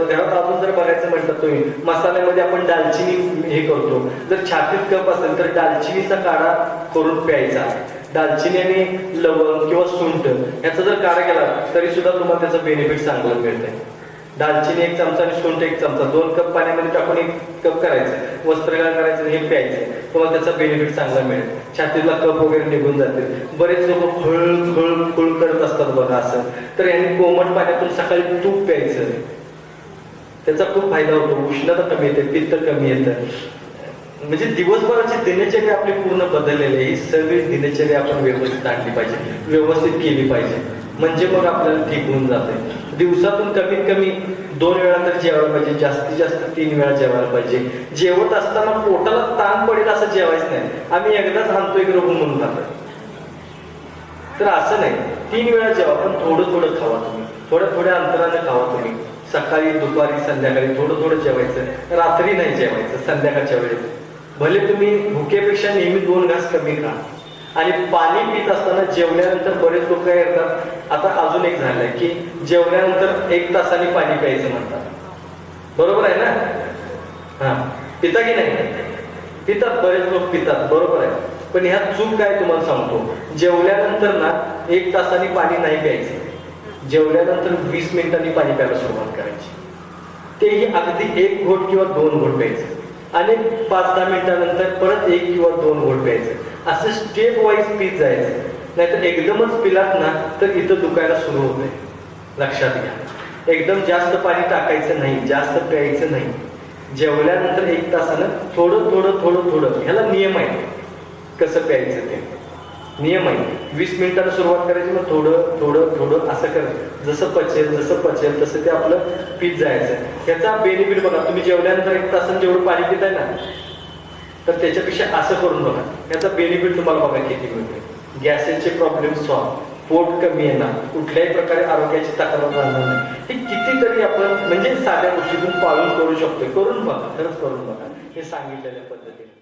घरात अजून जर बघायचं म्हटलं तुम्ही मसाल्यामध्ये आपण दालचिनी हे करतो, जर छातीत कफ असेल तर दालचिनीचा काढा करून प्यायचा. दालचिनी आणि लवंग किंवा सुंठ याचा जर काढा केला तरी सुद्धा तुम्हाला त्याचं बेनिफिट चांगलं मिळतंय. दालचिनी 1 चमचा आणि सुंठ 1 चमचा 2 कप पाण्यामध्ये टाकून 1 कप करायचं, वस्त्रगाळ करायचं, हे प्यायचं. तुम्हाला त्याचा बेनिफिट चांगला मिळेल. छातीतला कफ वगैरे निघून जाते. बरेच लोक खळ करत असतात बघा असं, तर यांनी कोमट पाण्यातून सकाळी तूप प्यायचं. त्याचा खूप फायदा होतो. उष्णता कमी येते, पित्त कमी येतं. म्हणजे दिवसभराची दिनचर्या आपली पूर्ण बदललेली आहे. ही सगळी दिनचर्या आपण व्यवस्थित आणली पाहिजे, व्यवस्थित केली पाहिजे, म्हणजे मग आपल्याला ठीक होऊन जाते. दिवसातून कमीत कमी 2 वेळा तर जेवायला पाहिजे, जास्तीत जास्त 3 वेळा जेवायला पाहिजे. जेवत असताना पोटाला ताण पडेल असं जेवायचं नाही. आम्ही एकदाच आणतो एक रोग म्हणून खातो, तर असं नाही. 3 वेळा जेवा, पण थोडं थोडं खावा तुम्ही, थोड्या अंतराने खावा तुम्ही. सकाळी, दुपारी, संध्याकाळी थोडं जेवायचं. रात्री नाही जेवायचं, संध्याकाळच्या वेळेस. भले तुम्ही भुकेपेक्षा नेहमी 2 घास कमी खा. आणि पाणी पित असताना जेवल्यानंतर बरेच लोक काय करतात, आता अजून एक झालंय की जेवल्यानंतर 1 तासाने पाणी प्यायचं म्हणतात. बरोबर आहे ना? हा, पिता की नाही? पितात, बरेच लोक पितात, बरोबर आहे. पण ह्या चूक काय तुम्हाला सांगतो, जेवल्यानंतर ना 1 तासाने पाणी नाही प्यायचं. जेवल्यानंतर 20 मिनिटांनी पाणी प्यायला सुरुवात करायची. तेही अगदी 1 घोट किंवा 2 घोट प्यायचं. आणि 5-10 मिनिटांनंतर परत 1 किंवा 2 घोट प्यायचं. असं स्टेप वाईज पीत जायचं. नाहीतर एकदमच पिलात ना तर इथं दुखायला सुरू होते. लक्षात घ्या. एकदम जास्त पाणी टाकायचं नाही, जास्त प्यायचं नाही. जेवल्यानंतर 1 तासानं थोडं. ह्याला नियम आहे कसं प्यायचं ते. नियम आहे. 20 मिनिटांना सुरुवात करायची, मग थोडं असं करायचं. जसं पचेल तसं ते आपलं पीत जायचं. ह्याचा बेनिफिट बघा. तुम्ही जेवल्यानंतर 1 तासानं जेवढं पाणी पिताय ना, तर त्याच्यापेक्षा असं करून बघा. याचा बेनिफिट तुम्हाला बघा किती मिळते. गॅसेसचे प्रॉब्लेम सॉल्व, पोट कमी येणार, कुठल्याही प्रकारे आरोग्याची तक्रार राहणार नाही. हे कितीतरी आपण म्हणजे साध्या गोष्टीतून पालन करू शकतो. करून बघा, खरंच करून बघा हे सांगितलेल्या पद्धतीने.